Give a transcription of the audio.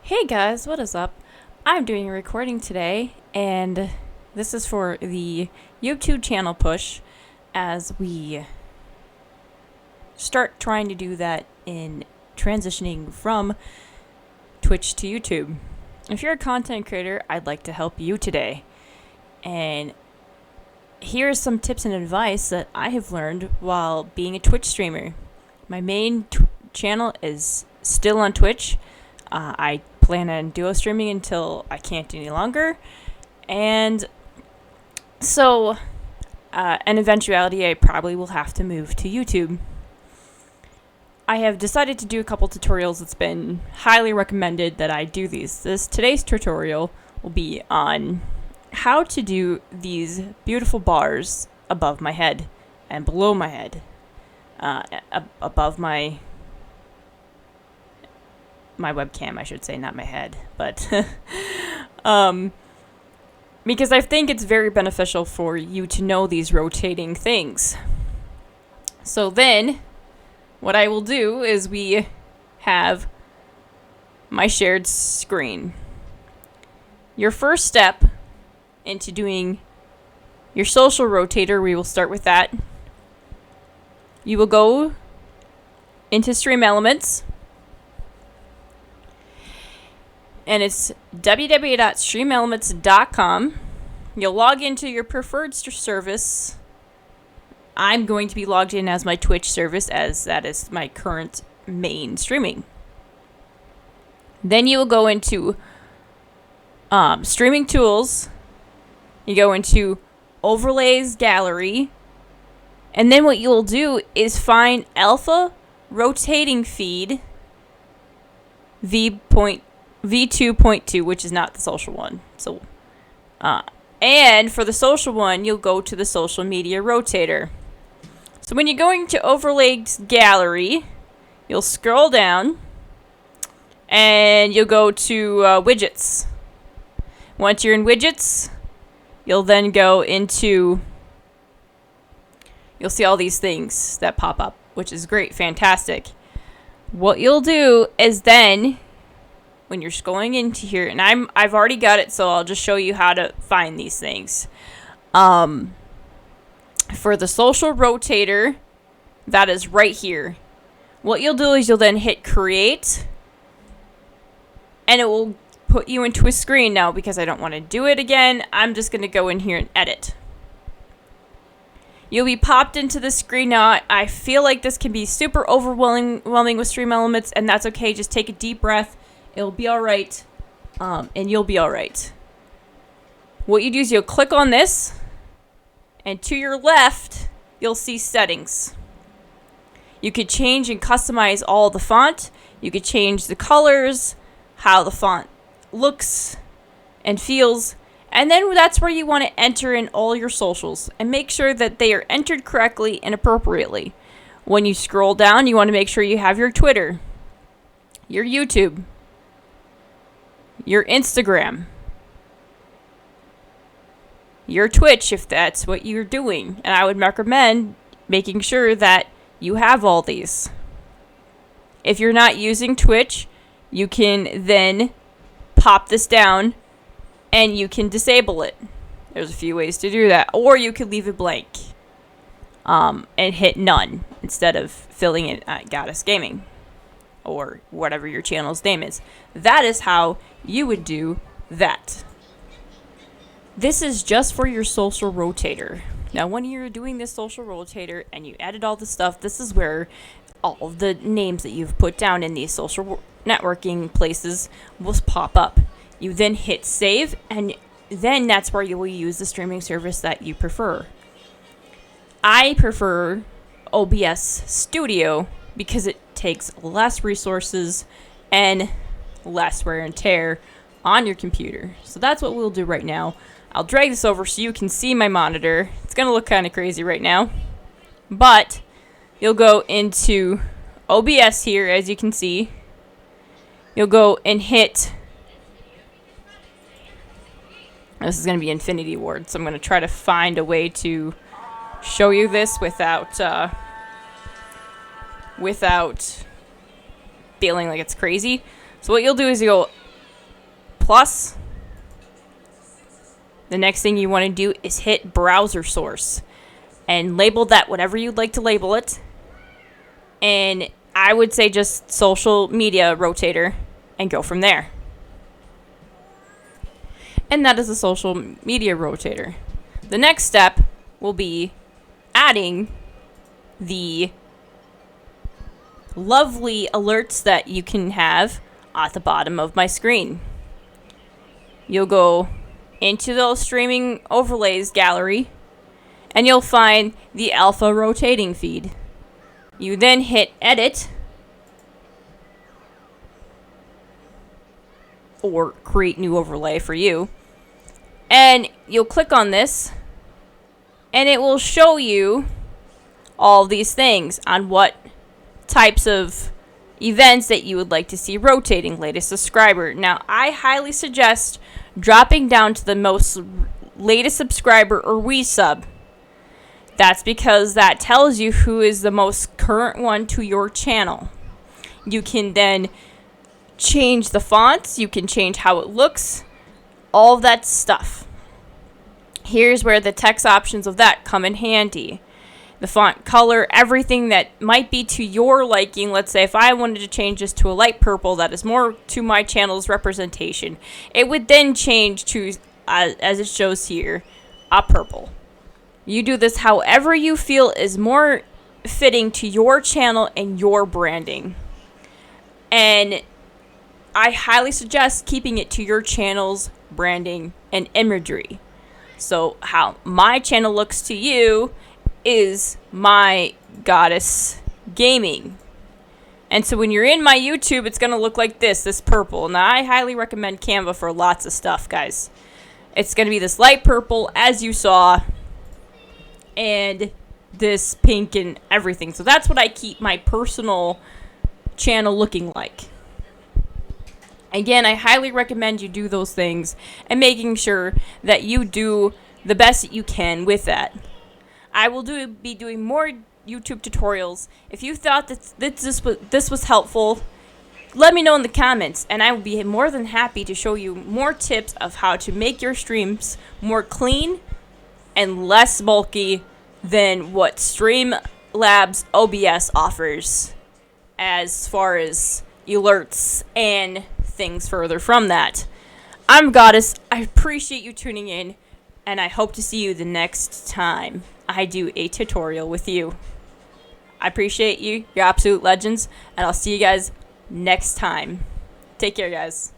Hey guys, what is up? I'm doing a recording today, and this is for the YouTube channel push as we start trying to do that in transitioning from Twitch to YouTube. If you're a content creator, I'd like to help you today. And here's some tips and advice that I have learned while being a Twitch streamer. My main channel is still on Twitch. I plan on duo streaming until I can't any longer. And so, an eventuality, I probably will have to move to YouTube. I have decided to do a couple tutorials. It's been highly recommended that I do these. Today's tutorial will be on how to do these beautiful bars above my head and below my head, above my webcam, I should say, not my head, but because I think it's very beneficial for you to know these rotating things. So then, what I will do is we have my shared screen. Your first step into doing your social rotator, we will start with that. You will go into Stream Elements, and it's www.streamelements.com. You'll log into your preferred service. I'm going to be logged in as my Twitch service, as that is my current main streaming. Then you will go into Streaming Tools. You go into Overlays Gallery. And then what you'll do is find Alpha Rotating Feed V2.2, which is not the social one. So, and for the social one, you'll go to the Social Media Rotator. So when you're going to Overlays Gallery, you'll scroll down, and you'll go to Widgets. Once you're in Widgets, you'll then go into, you'll see all these things that pop up, which is great, fantastic. What you'll do is then, when you're going into here, and I've already got it, so I'll just show you how to find these things. For the social rotator, that is right here. What you'll do is you'll then hit create, and it will put you into a screen. Now, because I don't want to do it again, I'm just going to go in here and edit. You'll be popped into the screen. Now, I feel like this can be super overwhelming with Stream Elements, and that's okay. Just take a deep breath. It'll be all right, and you'll be all right. What you do is you'll click on this, and to your left, you'll see settings. You could change and customize all the font. You could change the colors, how the font looks and feels, and then that's where you want to enter in all your socials and make sure that they are entered correctly and appropriately. When you scroll down, you want to make sure you have your Twitter, your YouTube, your Instagram, your Twitch, if that's what you're doing. And I would recommend making sure that you have all these. If you're not using Twitch, you can then pop this down and you can disable it. There's a few ways to do that. Or you could leave it blank and hit none instead of filling it at Goddess Gaming or whatever your channel's name is. That is how you would do that. This is just for your social rotator. Now, when you're doing this social rotator and you added all the stuff, this is where all of the names that you've put down in these social networking places will pop up. You then hit save, and then that's where you will use the streaming service that you prefer. I prefer OBS Studio because it takes less resources and less wear and tear on your computer. So that's what we'll do right now. I'll drag this over so you can see my monitor. It's going to look kind of crazy right now. But you'll go into OBS here, as you can see. You'll go and hit... This is going to be Infinity Ward, so I'm going to try to find a way to show you this without feeling like it's crazy. So what you'll do is you'll plus, the next thing you want to do is hit browser source and label that whatever you'd like to label it. And I would say just social media rotator and go from there. And that is a social media rotator. The next step will be adding the lovely alerts that you can have at the bottom of my screen. You'll go into the streaming overlays gallery and you'll find the alpha rotating feed. You then hit edit or create new overlay for you, and you'll click on this and it will show you all these things on what types of events that you would like to see rotating. Latest subscriber. Now, I highly suggest dropping down to the most latest subscriber or WeSub. That's because that tells you who is the most current one to your channel. You can then change the fonts, you can change how it looks, all of that stuff. Here's where the text options of that come in handy. The font color, everything that might be to your liking. Let's say if I wanted to change this to a light purple that is more to my channel's representation, it would then change to, as it shows here, a purple. You do this however you feel is more fitting to your channel and your branding. And I highly suggest keeping it to your channel's branding and imagery. So how my channel looks to you is My Goddess Gaming. And so when you're in my YouTube, it's going to look like this purple. Now, I highly recommend Canva for lots of stuff, guys. It's going to be this light purple, as you saw, and this pink and everything. So that's what I keep my personal channel looking like. Again, I highly recommend you do those things and making sure that you do the best that you can with that. I will be doing more YouTube tutorials. If you thought that this was helpful, let me know in the comments, and I will be more than happy to show you more tips of how to make your streams more clean and less bulky than what Streamlabs OBS offers as far as alerts and things further from that. I'm Goddess. I appreciate you tuning in, and I hope to see you the next time I do a tutorial with you. I appreciate you. You're absolute legends, and I'll see you guys next time. Take care, guys.